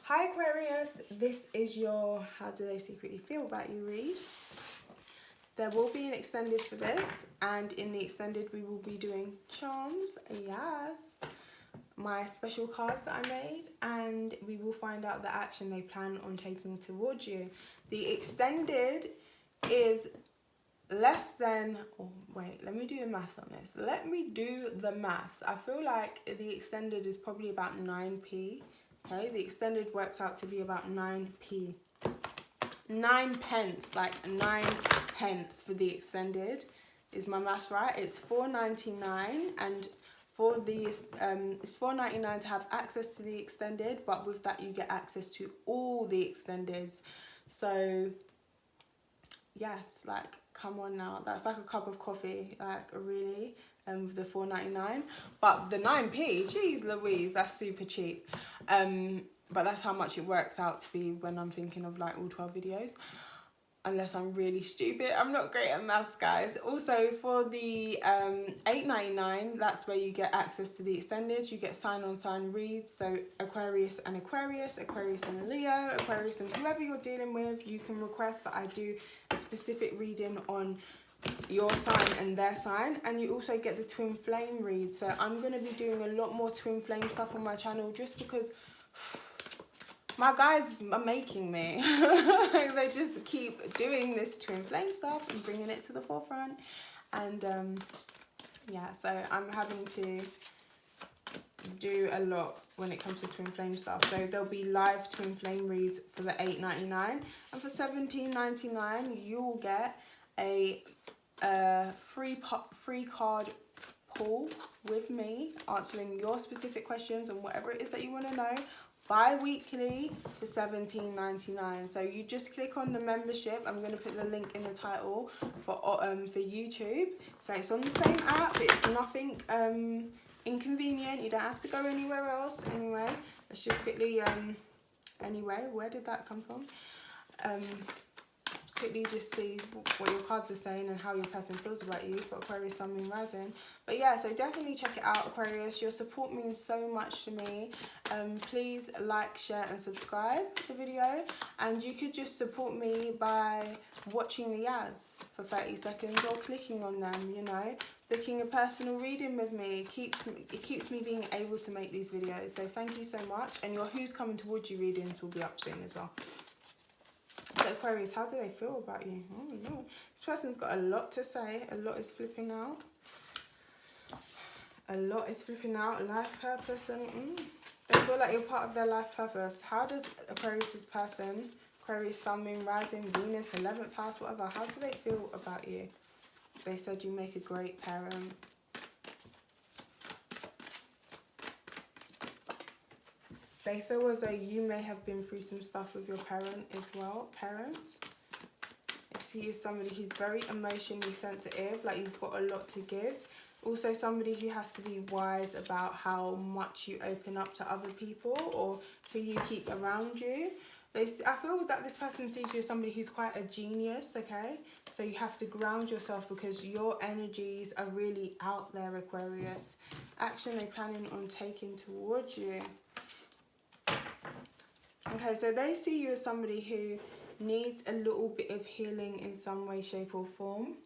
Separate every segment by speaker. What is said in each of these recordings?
Speaker 1: Hi Aquarius, this is your How Do They Secretly Feel About You read. There will be an extended for this, and in the extended we will be doing charms, yes, my special cards that I made, and we will find out the action they plan on taking towards you. The extended is less than, oh wait, let me do the maths on this. Let me do the maths. I feel like the extended is probably about 9p. Okay, the extended works out to be about 9p. 9 pence, like 9 pence for the extended. Is my maths right? It's $4.99, and for these, it's $4.99 to have access to the extended, but with that you get access to all the extendeds. So yes, like come on now, that's like a cup of coffee, like really, the $4.99, but the 9p, geez Louise, that's super cheap. But that's how much it works out to be when I'm thinking of like all 12 videos, unless I'm really stupid. I'm not great at maths, guys. Also for the $8.99, that's where you get access to the extended. You get sign on sign reads, so Aquarius and Aquarius, Aquarius and Leo, Aquarius and whoever you're dealing with, you can request that I do a specific reading on your sign and their sign, and you also get the twin flame read. So I'm going to be doing a lot more twin flame stuff on my channel, just because my guys are making me. They just keep doing this twin flame stuff and bringing it to the forefront, and yeah, so I'm having to do a lot when it comes to twin flame stuff. So there'll be live twin flame reads for the $8.99, and for $17.99 you'll get a free card pull with me, answering your specific questions and whatever it is that you want to know, bi-weekly for $17.99. So you just click on the membership. I'm going to put the link in the title for YouTube. So it's on the same app. It's nothing inconvenient. You don't have to go anywhere else. Anyway, let's just quickly anyway, where did that come from? Quickly just see what your cards are saying and how your person feels about you for Aquarius, Sun, Moon, Rising. But yeah, so definitely check it out, Aquarius. Your support means so much to me. Please like, share and subscribe to the video, and you could just support me by watching the ads for 30 seconds or clicking on them, you know. Booking a personal reading with me keeps me being able to make these videos. So thank you so much, and your Who's Coming Towards You readings will be up soon as well. So Aquarius, how do they feel about you? Oh no, this person's got a lot to say. A lot is flipping out. A lot is flipping out. Life purpose, and they feel like you're part of their life purpose. How does Aquarius's person, Aquarius, Sun, Moon, Rising, Venus, 11th house, whatever, how do they feel about you? They said you make a great parent. They feel as though you may have been through some stuff with your parent as well. Parents. He is somebody who's very emotionally sensitive, like you've got a lot to give. Also somebody who has to be wise about how much you open up to other people or who you keep around you. I feel that this person sees you as somebody who's quite a genius, okay? So you have to ground yourself because your energies are really out there, Aquarius. Action they're planning on taking towards you. Okay, so they see you as somebody who needs a little bit of healing in some way, shape or form.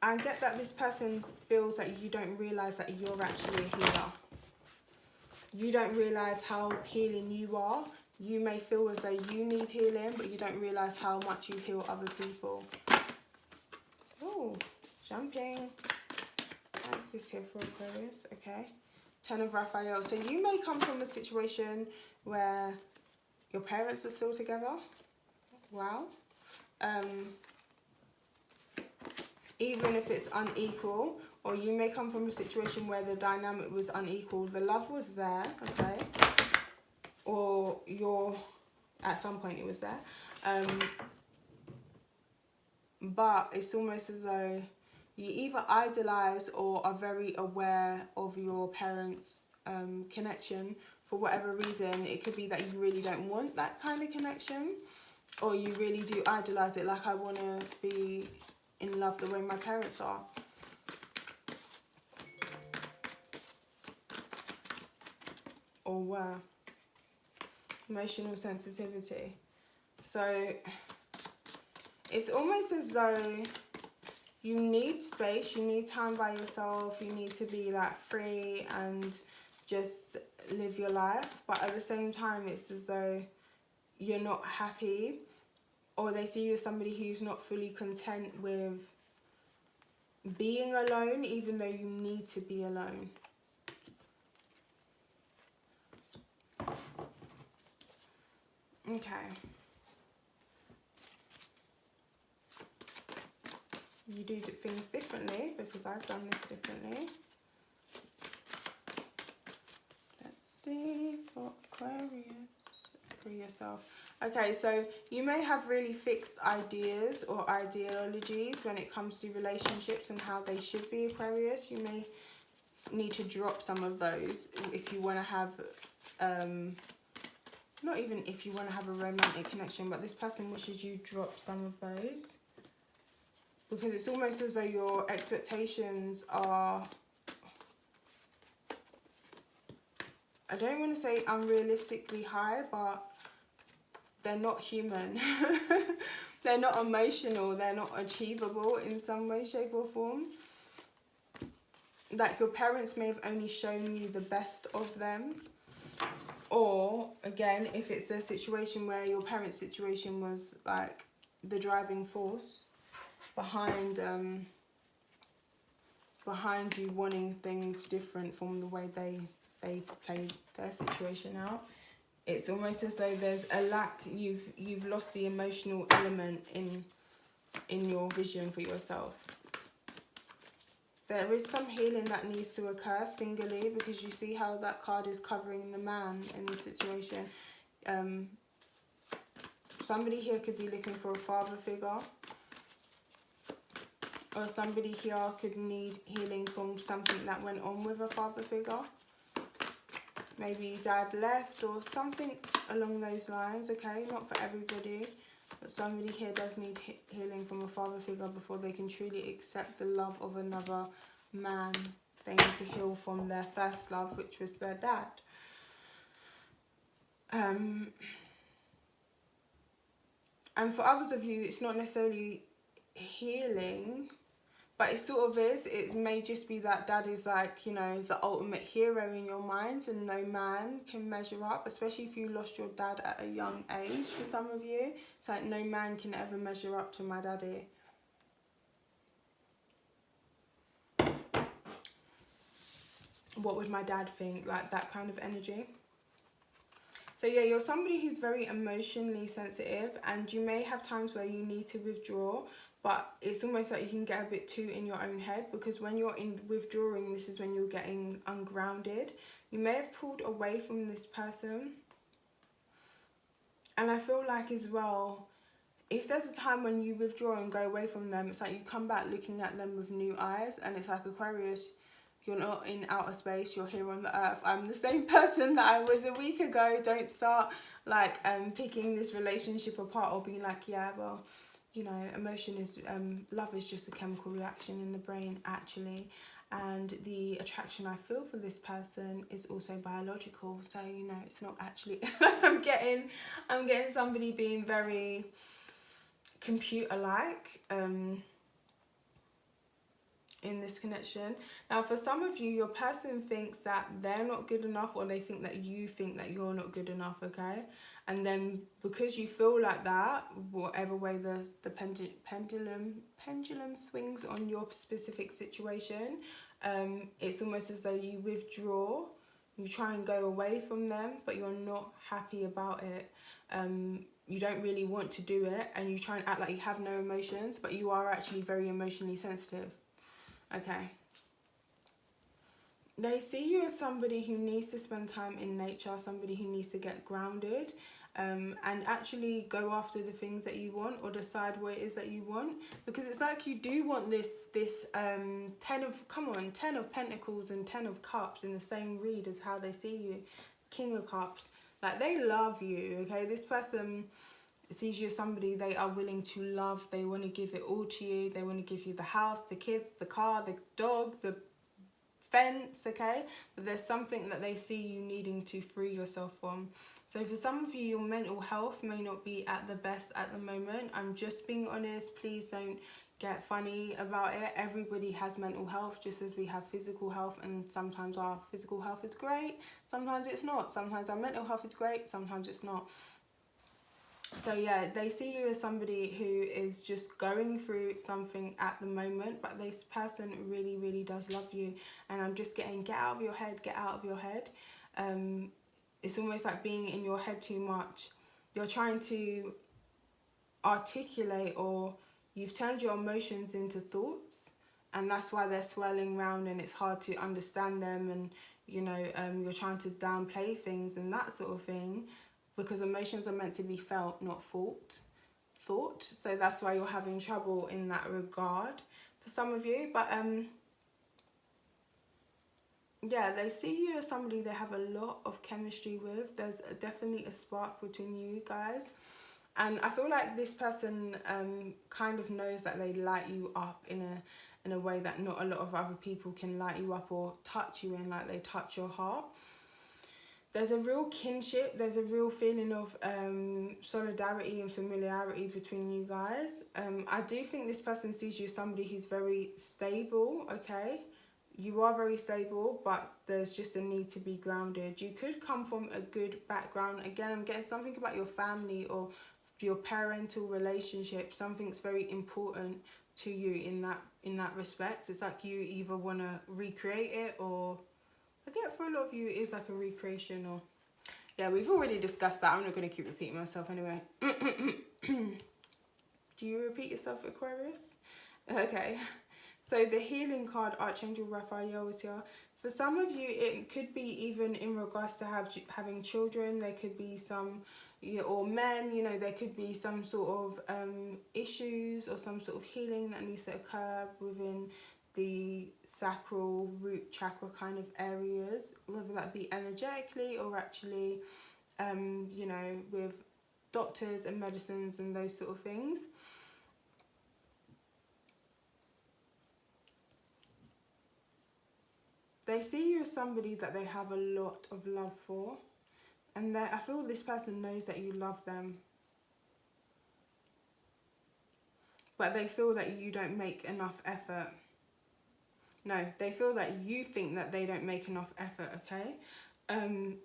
Speaker 1: I get that this person feels that you don't realise that you're actually a healer. You don't realise how healing you are. You may feel as though you need healing, but you don't realise how much you heal other people. Oh, jumping. What's this here for, Aquarius? Okay. 10 of Raphael. So you may come from a situation where your parents are still together. Wow. Even if it's unequal, or you may come from a situation where the dynamic was unequal. The love was there, okay? Or at some point it was there. But it's almost as though you either idolize or are very aware of your parents' connection for whatever reason. It could be that you really don't want that kind of connection, or you really do idolize it, like I want to be in love the way my parents are. or were. Emotional sensitivity. So it's almost as though you need space, you need time by yourself, you need to be like free and just live your life. But at the same time, it's as though you're not happy, or they see you as somebody who's not fully content with being alone, even though you need to be alone. Okay. You do things differently because I've done this differently. Let's see for Aquarius, for yourself. Okay, so you may have really fixed ideas or ideologies when it comes to relationships and how they should be, Aquarius. You may need to drop some of those if you want to have, not even if you want to have a romantic connection, but this person wishes you drop some of those. Because it's almost as though your expectations are, I don't want to say unrealistically high, but they're not human. They're not emotional. They're not achievable in some way, shape or form. Like your parents may have only shown you the best of them. Or, again, if it's a situation where your parents' situation was like the driving force behind you wanting things different from the way they played their situation out. It's almost as though there's a lack. You've lost the emotional element in your vision for yourself. There is some healing that needs to occur singly, because you see how that card is covering the man in the situation. Somebody here could be looking for a father figure. Or somebody here could need healing from something that went on with a father figure. Maybe dad left or something along those lines, okay? Not for everybody, but somebody here does need healing from a father figure before they can truly accept the love of another man. They need to heal from their first love, which was their dad. And for others of you, it's not necessarily healing, but it sort of is. It may just be that dad is like, you know, the ultimate hero in your mind, and no man can measure up, especially if you lost your dad at a young age. For some of you, it's like no man can ever measure up to my daddy. What would my dad think? Like that kind of energy. So yeah, you're somebody who's very emotionally sensitive, and you may have times where you need to withdraw. But it's almost like you can get a bit too in your own head, because when you're in withdrawing, this is when you're getting ungrounded. You may have pulled away from this person. And I feel like as well, if there's a time when you withdraw and go away from them, it's like you come back looking at them with new eyes. And it's like, Aquarius, you're not in outer space, you're here on the earth. I'm the same person that I was a week ago. Don't start like picking this relationship apart or being like, yeah, well, you know, emotion is, love is just a chemical reaction in the brain, actually. And the attraction I feel for this person is also biological. So, you know, it's not actually, I'm getting somebody being very computer-like in this connection. Now, for some of you, your person thinks that they're not good enough, or they think that you think that you're not good enough, okay? And then because you feel like that, whatever way the pendulum swings on your specific situation, it's almost as though you withdraw, you try and go away from them, but you're not happy about it. You don't really want to do it, and you try and act like you have no emotions, but you are actually very emotionally sensitive. Okay. They see you as somebody who needs to spend time in nature, somebody who needs to get grounded, and actually go after the things that you want, or decide what it is that you want. Because it's like you do want this 10 of Pentacles and 10 of Cups in the same read as how they see you. King of Cups. Like, they love you, okay? This person sees you as somebody they are willing to love. They want to give it all to you. They want to give you the house, the kids, the car, the dog, the offense, okay? But there's something that they see you needing to free yourself from. So for some of you, your mental health may not be at the best at the moment. I'm just being honest. Please don't get funny about it. Everybody has mental health just as we have physical health, and sometimes our physical health is great, sometimes it's not. Sometimes our mental health is great, sometimes it's not. So yeah, they see you as somebody who is just going through something at the moment, but this person really, really does love you. And I'm just getting, get out of your head, get out of your head. It's almost like being in your head too much. You're trying to articulate, or you've turned your emotions into thoughts, and that's why they're swirling around and it's hard to understand them. And you know, you're trying to downplay things and that sort of thing, because emotions are meant to be felt, not thought. So that's why you're having trouble in that regard for some of you. But yeah, they see you as somebody they have a lot of chemistry with. There's definitely a spark between you guys. And I feel like this person kind of knows that they light you up in a way that not a lot of other people can light you up or touch you in, like they touch your heart. There's a real kinship, there's a real feeling of solidarity and familiarity between you guys. I do think this person sees you as somebody who's very stable, okay? You are very stable, but there's just a need to be grounded. You could come from a good background. Again, I'm getting something about your family or your parental relationship. Something's very important to you in that respect. It's like you either want to recreate it, or I get for a lot of you it is like a recreation. Or yeah, we've already discussed that. I'm not going to keep repeating myself anyway. Do you repeat yourself, Aquarius? Okay. So the healing card, Archangel Raphael, is here. For some of you, it could be even in regards to having children. There could be some, or men, you know, there could be some sort of issues or some sort of healing that needs to occur within the sacral root chakra kind of areas, whether that be energetically or actually, you know, with doctors and medicines and those sort of things. They see you as somebody that they have a lot of love for, and I feel this person knows that you love them, but they feel that you don't make enough effort. No, they feel that you think that they don't make enough effort, okay?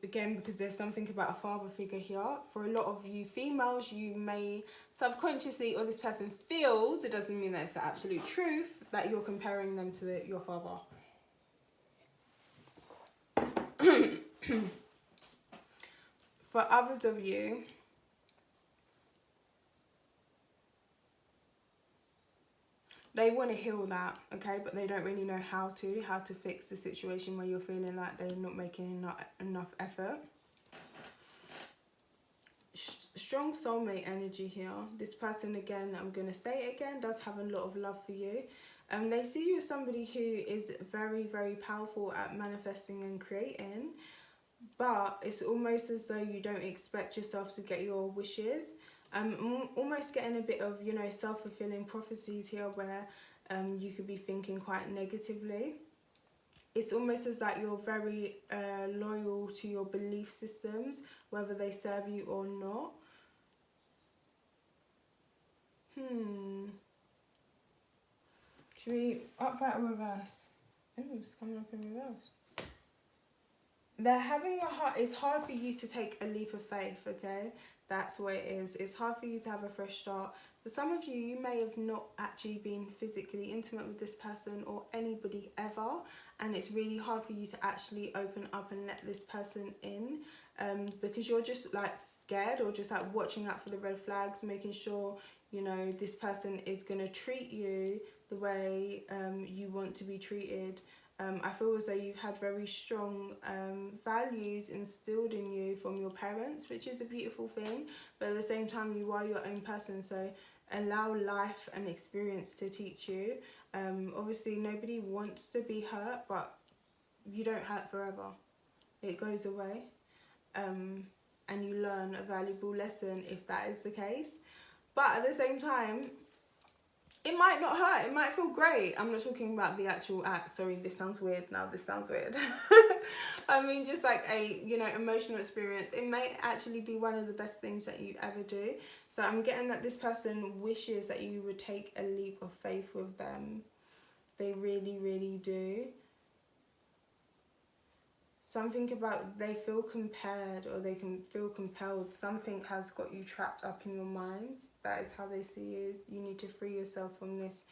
Speaker 1: Again, because there's something about a father figure here. For a lot of you females, you may subconsciously, or this person feels, it doesn't mean that it's the absolute truth, that you're comparing them to your father. For others of you, they want to heal that, okay, but they don't really know how to fix the situation where you're feeling like they're not making enough effort. Strong soulmate energy here. This person, again, I'm going to say it again, does have a lot of love for you. They see you as somebody who is very, very powerful at manifesting and creating, but it's almost as though you don't expect yourself to get your wishes. Almost getting a bit of, you know, self-fulfilling prophecies here, where you could be thinking quite negatively. It's almost as that you're very loyal to your belief systems, whether they serve you or not. Should we upright or reverse? Oh, it's coming up in reverse. They're having it's hard for you to take a leap of faith, okay? That's what it is. It's hard for you to have a fresh start. For some of you, you may have not actually been physically intimate with this person or anybody ever, and it's really hard for you to actually open up and let this person in, because you're just like scared, or just like watching out for the red flags, making sure, you know, this person is going to treat you the way you want to be treated. I feel as though you've had very strong values instilled in you from your parents, which is a beautiful thing, but at the same time you are your own person, so allow life and experience to teach you. Obviously nobody wants to be hurt, but you don't hurt forever. It goes away, and you learn a valuable lesson if that is the case. But at the same time, it might not hurt, it might feel great. I'm not talking about the actual act. Sorry, this sounds weird now. This sounds weird. I mean, just like a, you know, emotional experience. It may actually be one of the best things that you ever do. So I'm getting that this person wishes that you would take a leap of faith with them. They really, really do. Something about they feel compared, or they can feel compelled. Something has got you trapped up in your mind. That is how they see you. You need to free yourself from this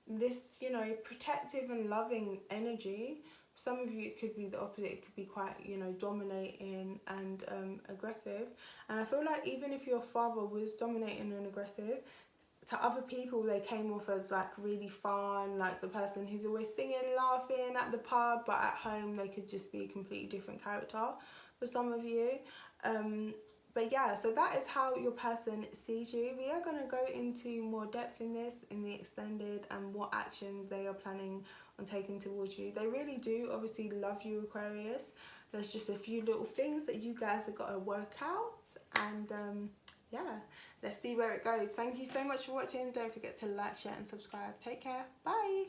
Speaker 1: this, you know, protective and loving energy. Some of you, it could be the opposite. It could be quite, you know, dominating and aggressive. And I feel like even if your father was dominating and aggressive, to other people they came off as like really fun, like the person who's always singing, laughing at the pub, but at home they could just be a completely different character for some of you. But yeah, so that is how your person sees you. We are going to go into more depth in this in the extended, and what actions they are planning on taking towards you. They really do obviously love you, Aquarius. There's just a few little things that you guys have got to work out, and yeah, let's see where it goes. Thank you so much for watching. Don't forget to like, share and subscribe. Take care. Bye.